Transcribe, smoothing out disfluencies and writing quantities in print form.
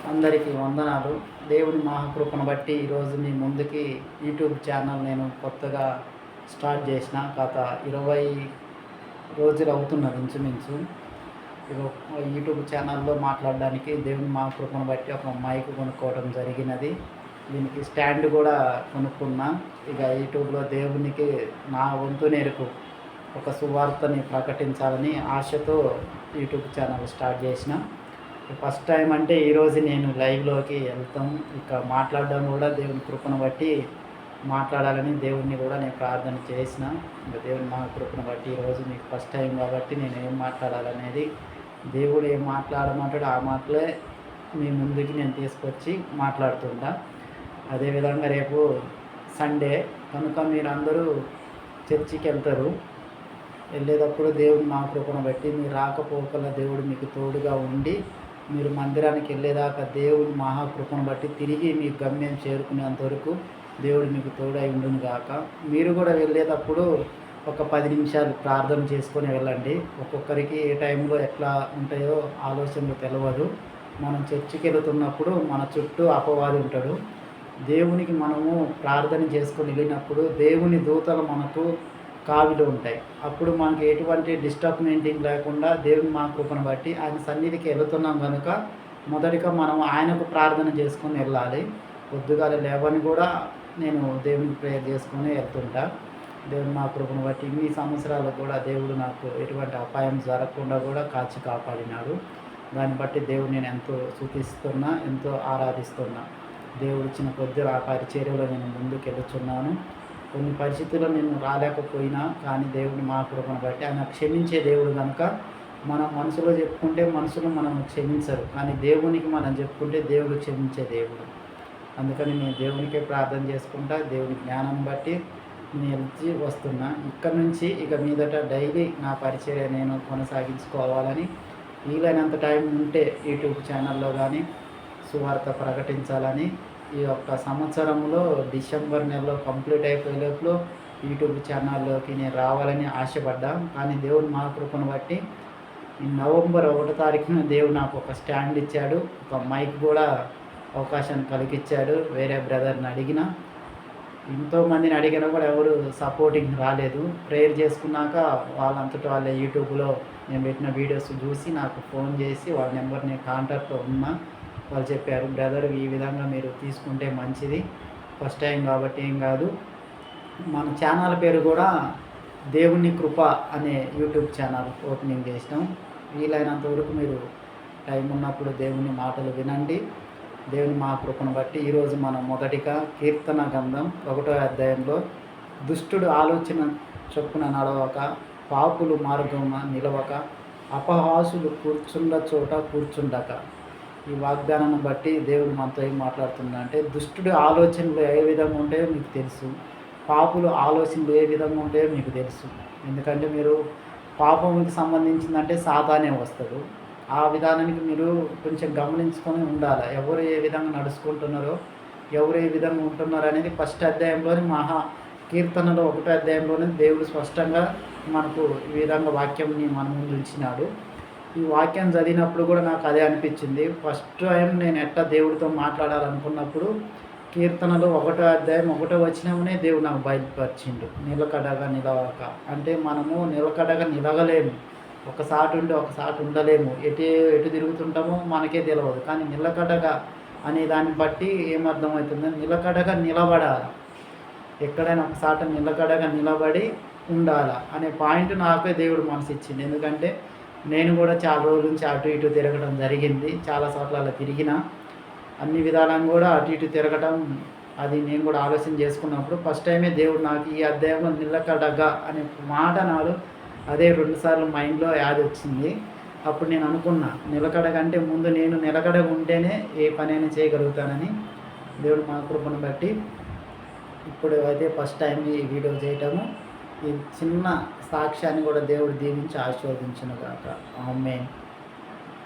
అందరికీ వందనాలు. దేవుని మహాకృపను బట్టి ఈరోజు మీ ముందుకి యూట్యూబ్ ఛానల్ నేను కొత్తగా స్టార్ట్ చేసిన. గత 20 రోజులు అవుతున్నది ఇంచుమించు. యూట్యూబ్ ఛానల్లో మాట్లాడడానికి దేవుని మహాకృపను బట్టి ఒక మైక్ కొనుక్కోవడం జరిగినది. దీనికి స్టాండ్ కూడా కొనుక్కున్నా. యూట్యూబ్లో దేవునికి నా వంతు మేరకు ఒక సువార్తని ప్రకటించాలని ఆశతో యూట్యూబ్ ఛానల్ స్టార్ట్ చేసిన. ఫస్ట్ టైం అంటే ఈరోజు నేను లైవ్లోకి వెళ్తాం. మాట్లాడడం కూడా దేవుని కృపను బట్టి మాట్లాడాలని దేవుడిని కూడా నేను ప్రార్థన చేసిన. దేవుని మా కృపను బట్టి ఈరోజు మీకు ఫస్ట్ టైం కాబట్టి నేను ఏం మాట్లాడాలనేది, దేవుడు ఏం మాట్లాడమంటాడో ఆ మాటలే మీ ముందుకి నేను తీసుకొచ్చి మాట్లాడుతుంటా. అదేవిధంగా రేపు సండే కనుక మీరందరూ చర్చికి వెళ్తారు. వెళ్ళేటప్పుడు దేవుని మా కృపను బట్టి మీ రాకపోకల దేవుడు మీకు తోడుగా ఉండి మీరు మందిరానికి వెళ్ళేదాకా దేవుని మహాకృపను బట్టి తిరిగి మీ గమ్యం చేరుకునేంత వరకు దేవుడు మీకు తోడై ఉండును గాక. మీరు కూడా వెళ్ళేటప్పుడు ఒక 10 నిమిషాలు ప్రార్థన చేసుకొని వెళ్ళండి. ఒక్కొక్కరికి ఏ టైంలో ఎట్లా ఉంటాయో ఆలోచనలు తెలియదు. మనం చర్చికి వెళుతున్నప్పుడు మన చుట్టూ అపవాది ఉంటాడు. దేవునికి మనము ప్రార్థన చేసుకొని వెళ్ళినప్పుడు దేవుని దూతలు మనకు కావిలో ఉంటాయి. అప్పుడు మనకి ఎటువంటి డిస్టర్బ్మెంటింగ్ లేకుండా దేవుని మా కృపను బట్టి ఆయన సన్నిధికి వెళుతున్నాం కనుక మొదటిగా మనం ఆయనకు ప్రార్థన చేసుకొని వెళ్ళాలి. పొద్దుగాల లేవని కూడా నేను దేవునికి ప్రేయర్ చేసుకొని వెళ్తుంటా. దేవుని మా కృపను బట్టి ఇన్ని సంవత్సరాలు కూడా దేవుడు నాకు ఎటువంటి అపాయం జరగకుండా కూడా కాచి కాపాడినాడు. దాన్ని బట్టి దేవుడు నేను ఎంతో స్తుతిస్తున్నా, ఎంతో ఆరాధిస్తున్నా. దేవుడు ఇచ్చిన కొద్ది ఆ పరిచర్యలో నేను ముందుకు వెళుతున్నాను. కొన్ని పరిస్థితుల్లో నేను రాలేకపోయినా కానీ దేవుడు మా కృపను బట్టి ఆయన క్షమించే దేవుడు కనుక మనం మనసులో చెప్పుకుంటే మనుషులు మనం క్షమించరు, కానీ దేవునికి మనం చెప్పుకుంటే దేవుడు క్షమించే దేవుడు. అందుకని నేను దేవునికే ప్రార్థన చేసుకుంటా. దేవుని జ్ఞానం బట్టి నిలిచి వస్తున్నా. ఇక్కడ నుంచి మీదట డైలీ నా పరిచర్య నేను కొనసాగించుకోవాలని, వీలైనంత టైం ఉంటే యూట్యూబ్ ఛానల్లో కానీ సువార్త ప్రకటించాలని, ఈ యొక్క సంవత్సరంలో డిసెంబర్ నెలలో కంప్లీట్ అయిపోయే లోపల యూట్యూబ్ ఛానల్లోకి నేను రావాలని ఆశపడ్డా. కానీ దేవుడు మా కృపను బట్టి నవంబర్ 1వ తారీఖున దేవుడు నాకు ఒక స్టాండ్ ఇచ్చాడు, ఒక మైక్ కూడా అవకాశం కలిగించాడు. వేరే బ్రదర్ని అడిగిన, ఎంతోమందిని అడిగినా కూడా ఎవరు సపోర్టింగ్ రాలేదు. ప్రేయర్ చేసుకున్నాక వాళ్ళంతటా వాళ్ళ యూట్యూబ్లో నేను పెట్టిన వీడియోస్ చూసి నాకు ఫోన్ చేసి వాళ్ళ నెంబర్ని కాంటాక్ట్లో ఉన్నా. వాళ్ళు చెప్పారు, బ్రదర్ ఈ విధంగా మీరు తీసుకుంటే మంచిది, ఫస్ట్ టైం కాబట్టి ఏం కాదు. మన ఛానల్ పేరు కూడా దేవుని కృప అనే యూట్యూబ్ ఛానల్ ఓపెనింగ్ చేసినాం. వీలైనంత వరకు మీరు టైం ఉన్నప్పుడు దేవుని మాటలు వినండి. దేవుని మా కృపను బట్టి ఈరోజు మనం మొదటిగా కీర్తన గ్రంథం 1వ అధ్యాయంలో దుష్టుడు ఆలోచన చొప్పున నడవక, పాపులు మార్గమున నిలవక, అపహాసులు కూర్చుండ చోట కూర్చుండక. ఈ వాగ్దానాన్ని బట్టి దేవుడు మనతో ఏం మాట్లాడుతున్నా అంటే, దుష్టుడి ఆలోచనలు ఏ విధంగా ఉంటాయో మీకు తెలుసు, పాపులు ఆలోచనలు ఏ విధంగా ఉంటాయో మీకు తెలుసు. ఎందుకంటే మీరు పాపంకి సంబంధించిందంటే సాతానే వస్తాడు. ఆ విధానానికి మీరు కొంచెం గమనించుకొని ఉండాలి. ఎవరు ఏ విధంగా నడుచుకుంటున్నారో, ఎవరు ఏ విధంగా ఉంటున్నారో అనేది ఫస్ట్ అధ్యాయంలోని కీర్తనలో 1వ అధ్యాయంలోనే దేవుడు స్పష్టంగా మనకు ఈ విధంగా వాక్యంని మన ముందు ఉంచినాడు. ఈ వాక్యం చదివినప్పుడు కూడా నాకు అదే అనిపించింది. ఫస్ట్ టైం నేను ఎట్లా దేవుడితో మాట్లాడాలనుకున్నప్పుడు కీర్తనలో 1వ అధ్యాయం 1వ వచనంలోనే దేవుడు నాకు బయలుపరిచిండు. నిలకడగా నిలవక అంటే మనము నిలకడగా నిలవలేము. ఒకసారి ఉండి ఒకసారి ఉండలేము. ఎటు తిరుగుతుంటామో మనకే తెలియదు. కానీ నిలకడగా అనే దాన్ని బట్టి ఏమర్థమవుతుందని, నిలకడగా నిలబడాలి. ఎక్కడైనా ఒకసారి నిలకడగా నిలబడి ఉండాలా అనే పాయింట్ నాకే దేవుడు మనసు ఇచ్చింది. ఎందుకంటే నేను కూడా చాలా రోజుల నుంచి అటు ఇటు తిరగడం జరిగింది. చాలా చోట్ల అలా తిరిగిన, అన్ని విధాలంగా కూడా అటు ఇటు తిరగడం అది నేను కూడా ఆలోచన చేసుకున్నప్పుడు ఫస్ట్ టైమే దేవుడు నాకు ఈ అధ్యాయంలో నిలకడగా అనే మాట నాడు అదే 2 సార్లు మైండ్లో యాడ్ వచ్చింది. అప్పుడు నేను అనుకున్నా, నిలకడగా అంటే ముందు నేను నిలకడగా ఉంటేనే ఏ పనైనా చేయగలుగుతానని. దేవుడు మా కృపను బట్టి ఇప్పుడు అయితే ఫస్ట్ టైం ఈ వీడియో చేయటము, ఈ చిన్న సాక్ష్యాన్ని కూడా దేవుడు దీవించి ఆశీర్వదించును గాక. ఆమేన్.